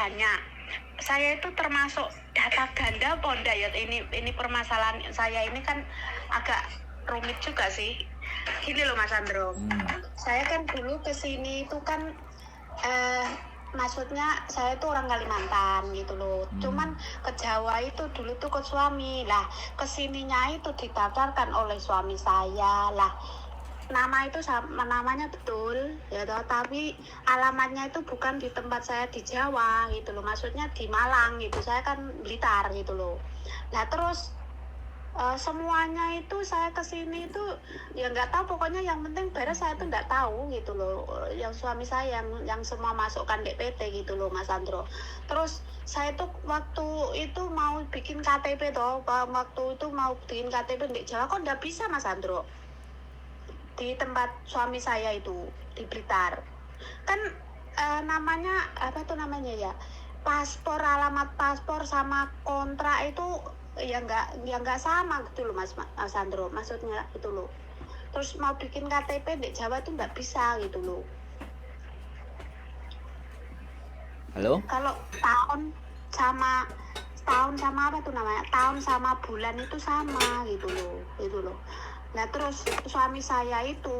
banyak. Saya itu termasuk data ganda ponda ya. Ini permasalahan saya ini kan agak rumit juga sih. Gini loh Mas Andro. Saya kan dulu kesini itu kan maksudnya saya itu orang Kalimantan gitu loh. Cuman ke Jawa itu dulu tuh ke suami. Lah kesininya itu didaftarkan oleh suami saya. Lah nama itu sama namanya betul ya toh, tapi alamatnya itu bukan di tempat saya di Jawa gitu loh, maksudnya di Malang gitu, saya kan Blitar gitu loh. Nah terus semuanya itu saya kesini itu ya nggak tahu, pokoknya yang penting beres saya tuh nggak tahu gitu loh. Yang suami saya yang semua masukkan DPT gitu loh Mas Andro. Terus saya tuh waktu itu mau bikin KTP toh, waktu itu mau bikin KTP di Jawa kok nggak bisa Mas Andro, di tempat suami saya itu di Blitar kan namanya apa tuh namanya ya, paspor, alamat paspor sama kontrak itu ya nggak sama gitu loh Mas Andro, maksudnya itu loh. Terus mau bikin KTP di Jawa tuh nggak bisa gitu loh. Halo? Kalau tahun sama apa tuh namanya, tahun sama bulan itu sama gitu loh. Nah terus suami saya itu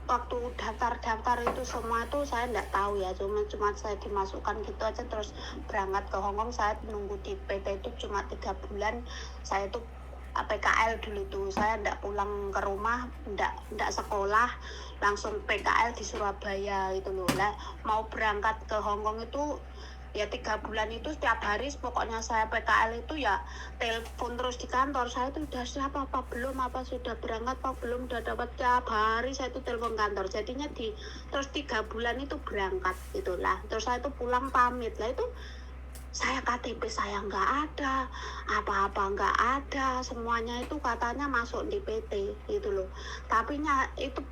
waktu daftar itu semua itu saya nggak tahu ya, cuma saya dimasukkan gitu aja, terus berangkat ke Hongkong. Saya menunggu di PT itu cuma 3 bulan. Saya itu PKL dulu tuh, saya nggak pulang ke rumah, nggak sekolah, langsung PKL di Surabaya gitu loh. Lah mau berangkat ke Hongkong itu ya 3 bulan itu setiap hari pokoknya saya PKL itu ya telepon terus di kantor. Saya itu udah siap apa belum, apa sudah berangkat apa belum, udah dapat, tiap hari saya itu telepon kantor. Jadinya terus 3 bulan itu berangkat itulah. Terus saya itu pulang pamit lah, itu saya KTP saya nggak ada, apa-apa nggak ada, semuanya itu katanya masuk di PT gitu loh. Tapi itu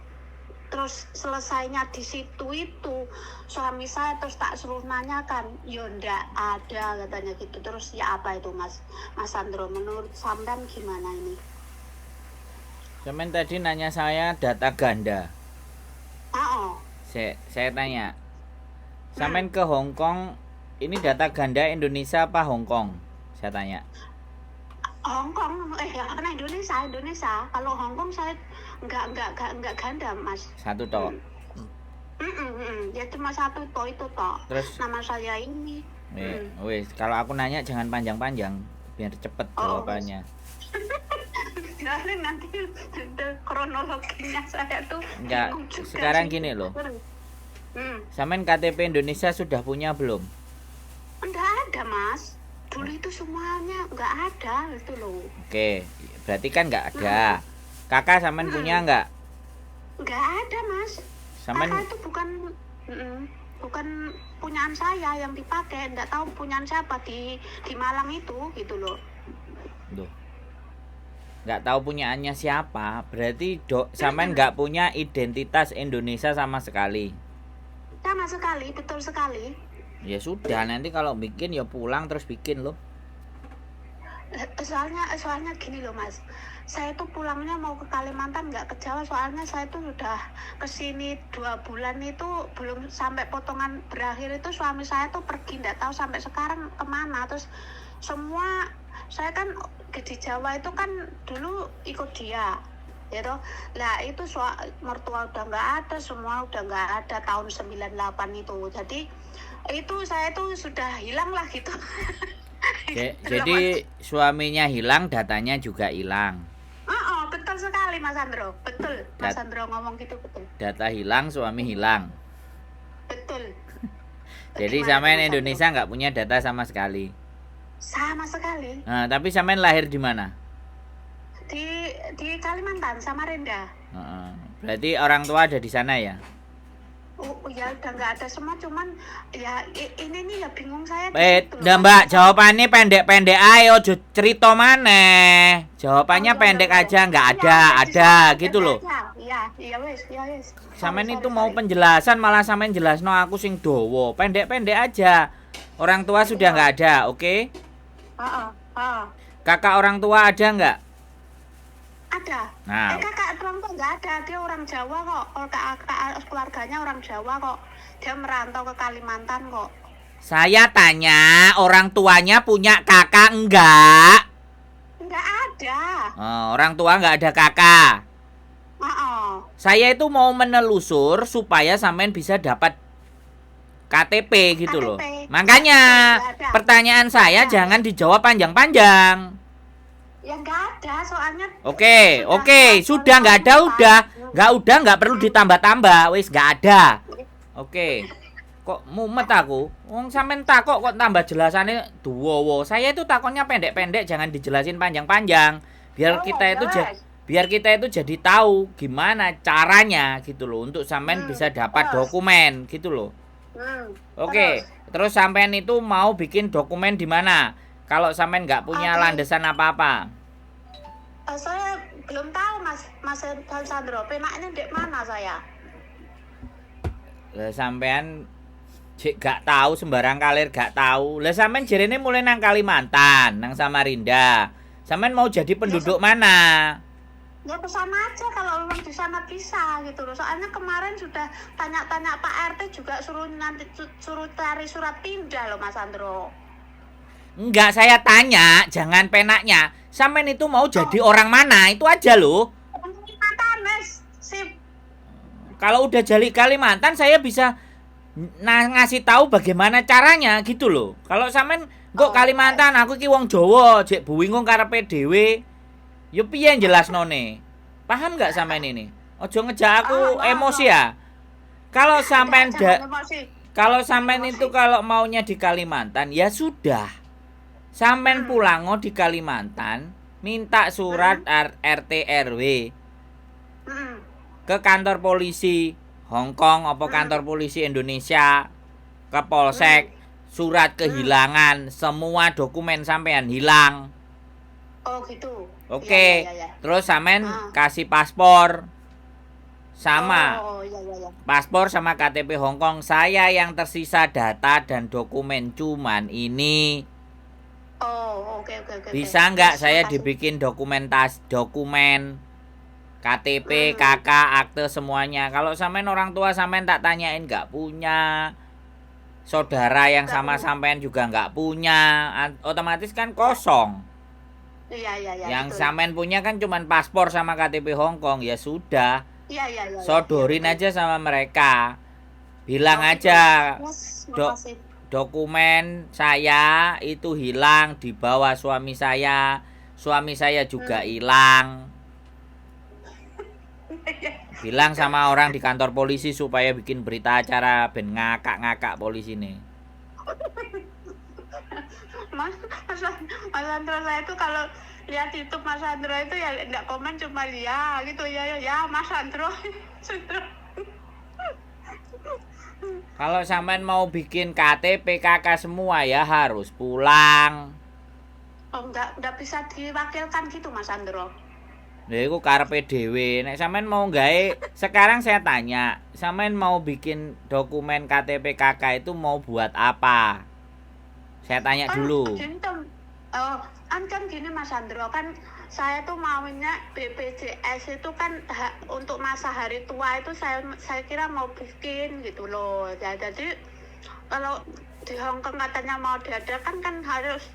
terus selesainya di situ itu suami saya terus tak suruh nanyakan, yo ndak ada katanya gitu. Terus ya apa itu Mas Andro, menurut sampean gimana ini? Sampean tadi nanya saya data ganda. Oh. Saya tanya, sampean ke Hong Kong ini data ganda Indonesia apa Hong Kong? Saya tanya. Hong Kong, Indonesia. Kalau Hong Kong saya nggak ganda Mas. Satu toh. Ya cuma satu toh itu toh. Terus nama saya ini. Wes, kalau aku nanya jangan panjang-panjang biar cepet jawabannya. Nanti kronologinya saya tuh enggak. Sekarang gini loh. Sampean KTP Indonesia sudah punya belum? Enggak ada Mas. Dulu itu semuanya nggak ada itu loh. Oke, berarti kan nggak ada. Kakak sampean punya nggak? Nggak ada Mas. Sampean kakak itu bukan punyaan saya yang dipakai, nggak tahu punyaan siapa di Malang itu gitu loh. Duh. Nggak tahu punyaannya siapa, berarti sampean nggak punya identitas Indonesia sama sekali. Sama sekali, betul sekali. Ya sudah, nanti kalau bikin ya pulang terus bikin loh. Soalnya gini loh Mas, saya tuh pulangnya mau ke Kalimantan, nggak ke Jawa. Soalnya saya tuh udah kesini 2 bulan itu belum sampai potongan berakhir itu suami saya tuh pergi, nggak tahu sampai sekarang kemana. Terus semua saya kan di Jawa itu kan dulu ikut dia ya toh. Lah itu mertua udah nggak ada, semua udah nggak ada tahun 98 itu. Jadi itu saya tuh sudah hilang lah gitu. Jadi suaminya hilang, datanya juga hilang. Betul sekali Mas Andro, betul. Mas Andro ngomong gitu betul. Data hilang, suami hilang. Betul. Jadi sampean Indonesia nggak punya data sama sekali. Sama sekali. Nah, tapi sampean lahir di mana? Di Kalimantan, Samarinda. Berarti orang tua ada di sana ya? Ya udah nggak ada semua, cuman ya ini nih ya bingung saya. Nah Mbak, jawabannya pendek-pendek ayo, cerita maneh. Jawabannya pendek aja, nggak ada gitu loh. Iya wes. Sampean itu mau penjelasan malah sampean jelasno aku sing dowo. Pendek-pendek aja. Orang tua sudah nggak ada, oke? Kakak orang tua ada nggak? Ada. Nah. Kakak orang tua nggak ada, dia orang Jawa kok. Kakak keluarganya orang Jawa kok. Dia merantau ke Kalimantan kok. Saya tanya, orang tuanya punya kakak enggak? Nggak ada. Orang tua enggak ada kakak. Oh. Saya itu mau menelusur supaya sampean bisa dapat KTP gitu loh. KTP. Makanya Nggak ada. pertanyaan saya Nggak ada. jangan dijawab panjang-panjang. Ya nggak ada, soalnya Oke, sudah nggak ada, nggak perlu ditambah-tambah, wis nggak ada. Oke, kok mumet aku? Wong sampean takok kok tambah jelasannya duwowo. Saya itu takutnya pendek-pendek, jangan dijelasin panjang-panjang. Biar kita itu jadi tahu gimana caranya gitu loh untuk sampean bisa dapat dokumen gitu loh. Oke, terus sampean itu mau bikin dokumen di mana? Kalau sampean nggak punya landasan apa-apa. Saya belum tahu Mas Sandro, penaknya di mana saya? Lah sampean gak tahu sembarang kalir gak tahu. Lah sampean jerene mulai nang Kalimantan, nang Samarinda. Sampean mau jadi penduduk mana? Ya kesana aja kalau memang di sana bisa gitu loh. Soalnya kemarin sudah tanya-tanya Pak RT juga suruh cari surat pindah loh Mas Sandro. Enggak, saya tanya, jangan penaknya. Sampean itu mau jadi orang mana? Itu aja loh. Kalimantan, Mas. Sip. Kalau udah jadi Kalimantan saya bisa ngasih tahu bagaimana caranya gitu loh. Kalau sampean kok Kalimantan, aku ki wong Jawa, jek bingung karepe dhewe. Yo piye jelasnone? Paham nggak sampean ini? Ojo ngejak aku emosi ya. Kalau sampean itu kalau maunya di Kalimantan ya sudah. Sampean pulang di Kalimantan, minta surat RT RW ke kantor polisi Hong Kong apa kantor polisi Indonesia, ke Polsek, surat kehilangan, semua dokumen sampean hilang. Oh gitu. Oke. Ya. Terus sampean kasih paspor sama paspor sama KTP Hong Kong. Saya yang tersisa data dan dokumen cuman ini. Oke. Bisa nggak saya dibikin dokumen KTP, KK, akte semuanya. Kalau sampean orang tua sampean tak tanyain nggak punya. Saudara yang sama sampean juga nggak punya. Otomatis kan kosong. Iya. Yang sampean punya kan cuman paspor sama KTP Hong Kong. Ya sudah. Iya. Sodorin aja sama mereka. Bilang aja. Dokumen saya itu hilang dibawa suami saya juga hilang. Bilang sama orang di kantor polisi supaya bikin berita acara ben ngakak-ngakak polisi nih. Mas Sandro saya itu kalau lihat YouTube Mas Sandro itu ya enggak komen cuma ya gitu ya Mas Sandro. Kalau sampean mau bikin KTP KK semua ya harus pulang. Enggak bisa diwakilkan gitu Mas Sandro. Lha iku karepe dhewe. Nek sampean mau gawe, sekarang saya tanya, sampean mau bikin dokumen KTP KK itu mau buat apa? Saya tanya dulu. Kan gini Mas Sandro, kan saya tuh maunya BPJS itu kan untuk masa hari tua itu saya kira mau bikin gitu loh. Ya, jadi kalau di Hong Kong katanya mau diadakan kan harus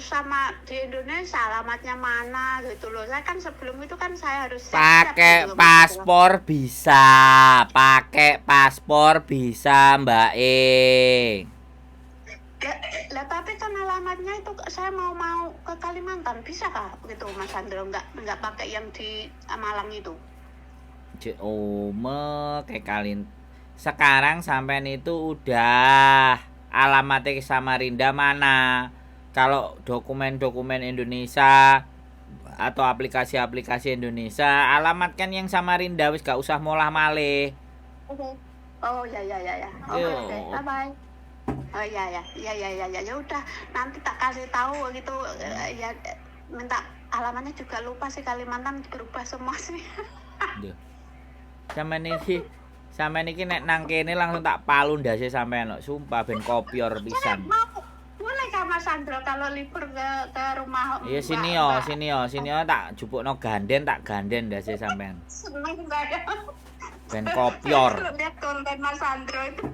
sama di Indonesia alamatnya mana gitu loh. Saya kan sebelum itu kan saya harus pakai gitu, paspor bisa, Mbak E. Lah tapi kan alamatnya itu saya mau ke Kalimantan bisa kah gitu Mas Sandro, nggak pakai yang di Malang itu. Kayak kalian sekarang sampean itu udah alamatnya Samarinda mana? Kalau dokumen-dokumen Indonesia atau aplikasi-aplikasi Indonesia alamatkan yang Samarinda, wis gak usah molah malih. Oke. Oh ya. Oke. Bye. Oh ya. Ya udah nanti tak kasih tahu gitu ya, minta alamatnya juga lupa sih, Kalimantan berubah semua sih. Sampeyan iki nek nang kene langsung tak palu ndase sampean kok, sumpah ben kopior pisan. Boleh Kak Mas Sandro kalau libur ke rumah. Iya sini yo tak jupukno ganden ndase sampean. Seneng banget. Ben kopior. Lihat konten Mas Sandro itu.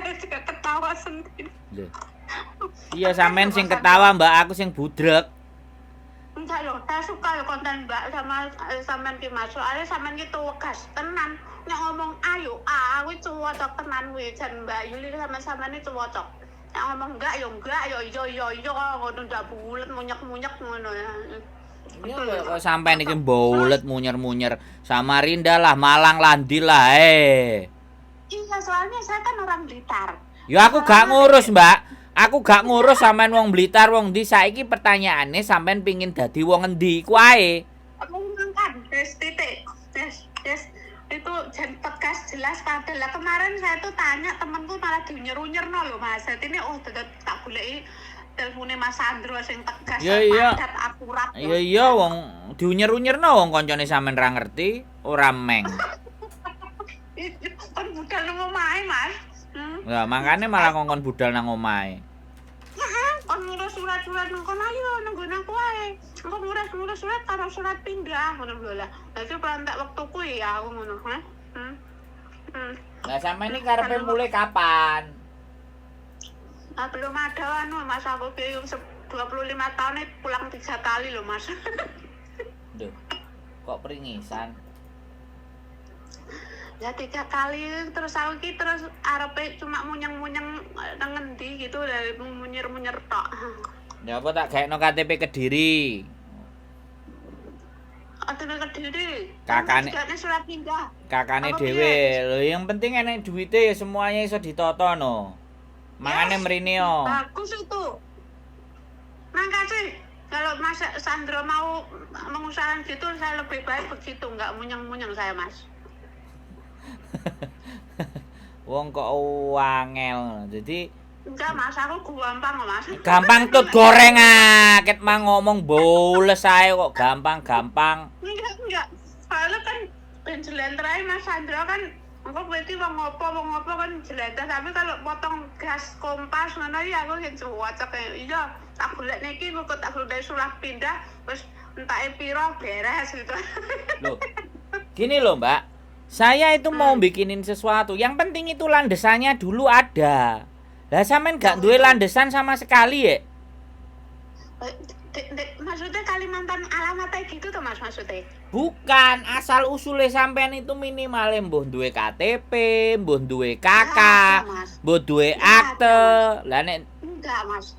Dia ketawa sendiri. Lho. Iya sampean sing ketawa Mbak, aku sing budrek. Enggak loh, saya suka loh konten Mbak sama sampean ki Mas. Soalnya sampean ki tuwegas tenan. Nek ngomong ayo, aku cocok tenan kuwi jan Mbak Yuli sama sampean iki cocok. Nek ngomong enggak yo iya ngono ndak bulet munyek-munyek ngono ya. Iya kok sampean iki bulet munyer-munyer. Samarinda lah, Malang Landi lah. Iya, soalnya saya kan orang Blitar. Ya aku gak ngurus, Mbak. Aku gak ngurus sampean wong Blitar wong ndi. Saiki pertanyaane sampean pingin dadi wong endi ku ae. Aku ngangkat titik. Des itu jan tegas jelas padahal. Lah kemarin saya tuh tanya temanku malah diunyer-unyerno lho Mas. Jadi ini tak goleki telepone Mas Sandro sing tegas padat akurat. Iya wong diunyer-unyerno wong kancane sampean ra ngerti, ora meng. Kan budal nang omahe Mas. Lah makane malah ngongkon budal nang omahe. Heeh, kon ngurus surat-surat nang kono ayo nang nggon aku ae. Engko ngurus surat karo surat pindah ngono lho lah. Dadi perantak wektuku ya aku ngono, ha. Lah sampean iki karepe mulai kapan? Ah belum ada anu Mas aku ki 25 tahun pulang 3 kali lho Mas. Duh. Kok pringisan? Ya 3 kali terus aku ki terus arepe cuma munyeng-munyeng nang ngendi gitu dari munyer-munyer tok. Ya apa tak gaekno KTP Kediri. KTP Kediri. Kakane surat pindah. Kakane dhewe. Lho yang penting enek duwite ya semuanya iso ditata no. Mangane mrene yo. Bagus itu. Makasih. Kalau Mas Sandro mau mengusahakan gitu saya lebih baik begitu, enggak munyeng-munyeng saya Mas. Wong kok wangel. Jadi enggak Mas, aku gampang kok Mas. gampang tut goreng ket mang ngomong boles ae kok gampang-gampang. Enggak. Soalnya kan penjelentrai Mas Sandro kan engko berarti wong ngopo kan jelentah tapi kalau potong gas kompas ngono ya aku sing cocok iya tak golek niki kok tak golek surat pindah terus entake piro beres gitu. Loh. Gini loh, Mbak. Saya itu mau bikinin sesuatu. Yang penting itu landesannya dulu ada. Lah sampean gak duwe landesan sama sekali ya? Maksudnya Kalimantan alamatnya gitu tuh Mas maksudnya? Bukan, asal usule sampean itu minimal mbuh duwe KTP, mbuh duwe KK, mbuh duwe akte. Lah nek enggak Mas.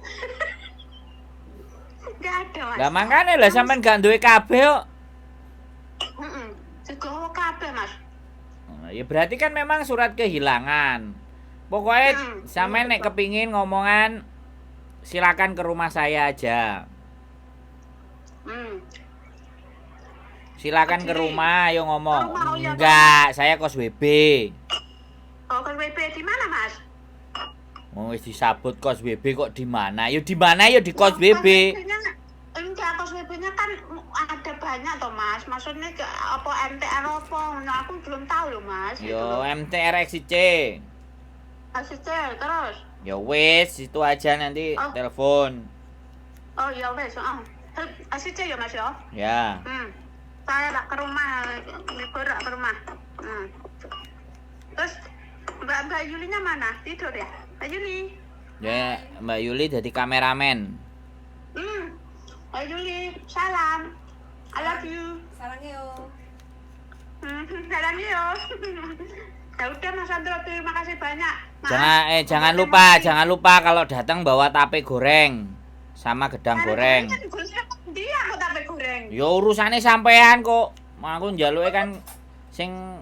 Enggak ada Mas. Lah makane lah sampean gak duwe kabeh kok. Heeh. Segowo kabeh Mas. Ya berarti kan memang surat kehilangan. Pokoknya sampean nek kepingin ngomongan silakan ke rumah saya aja. Silakan ke rumah, ayo ngomong. Enggak, saya kos WB. Oh, kos WB di mana, Mas? Oh, wis disabut kos WB kok di mana? Ya di mana ya di kos WB. Enggak, kos WB-nya kan ada banyak toh, Mas. Maksudnya apa MTR apa? Nah, aku belum tahu loh, Mas. Yo, MTR XC. XC terus. Ya wes, itu aja nanti telepon. Oh, ya wes, XC ya, Mas ya? Ya. Saya tak ke rumah, libur ke rumah. Terus Mbak Yulinya mana? Tidur ya? Mbak Yuli? Ya, Mbak Yuli jadi kameramen. Mbak Yuli, salam. I love you. Sarangyo. Salam yo. Ya udah Mas Sandro, terima kasih banyak. Jangan lupa kalau datang bawa tape goreng sama gedang goreng. Dia aku tape goreng. Ya urusane sampean kok. Aku njaluke kan sing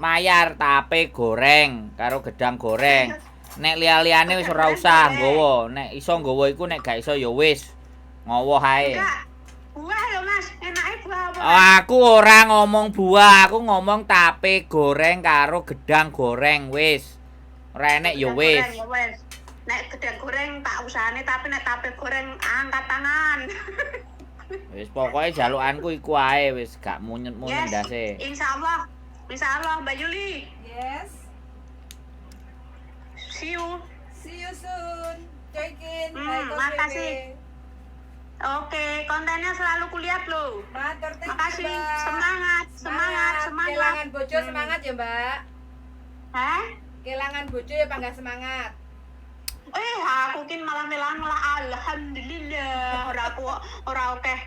mayar tape goreng karo gedang goreng. Nek liya-liyane wis ora usah nggawa. Nek iso nggawa iku nek gak iso ya wis ngowoh ae. Buah lho Mas, enake buah apa? Aku ora ngomong buah, aku ngomong tape goreng karo gedang goreng wis. Ora enek ya wis. Nek gedang goreng tak usahane tapi nek tape goreng angkat tangan. Wis pokoke jalukanku iku ae wis gak munyet-munyet ndase. Insyaallah. Insyaallah Mbak Yuli. Yes. See you. See you soon. Check in. Makasih. Oke, kontennya selalu kulihat loh. Matur, thank you, makasih. Mbak. Semangat. Kehilangan bojo semangat ya, Mbak. Hah? Kelangan bojo ya bangga semangat. Aku kin malah alhamdulillah ora akeh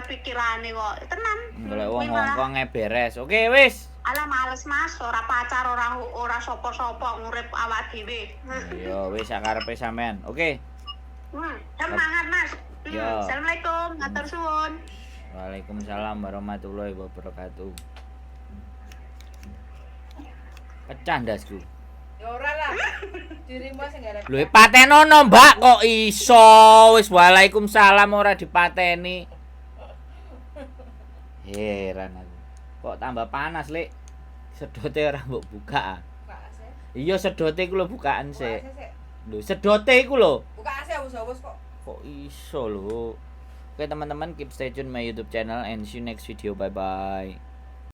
pikirane kok. Tenan. Golek wong Kuwi malah- ngongkong beres. Oke, wis. Alah males Mas, ora pacar, ora sapa-sapa ngurip awak dhewe. Yo, wis sakarepe sampean. Oke. Semangat Mas. Yo. Assalamualaikum, matur suwun. Waalaikumsalam warahmatullahi wabarakatuh. Pecah ndasku. Ya ora lah. Dirimu sing garap. Lho patenono, Mbak, kok iso? Wis waalaikumsalam ora dipateni. Heran aku. Kok tambah panas, Lek? Sedote ora mbok buka. Buka AC. Iya, sedote iku lho bukaan Buka sik. AC sik. Lho, sedote iku lho. Buka AC wis kok. Kok iso lho? Oke teman-teman, keep stay tune my YouTube channel and see you next video. Bye bye.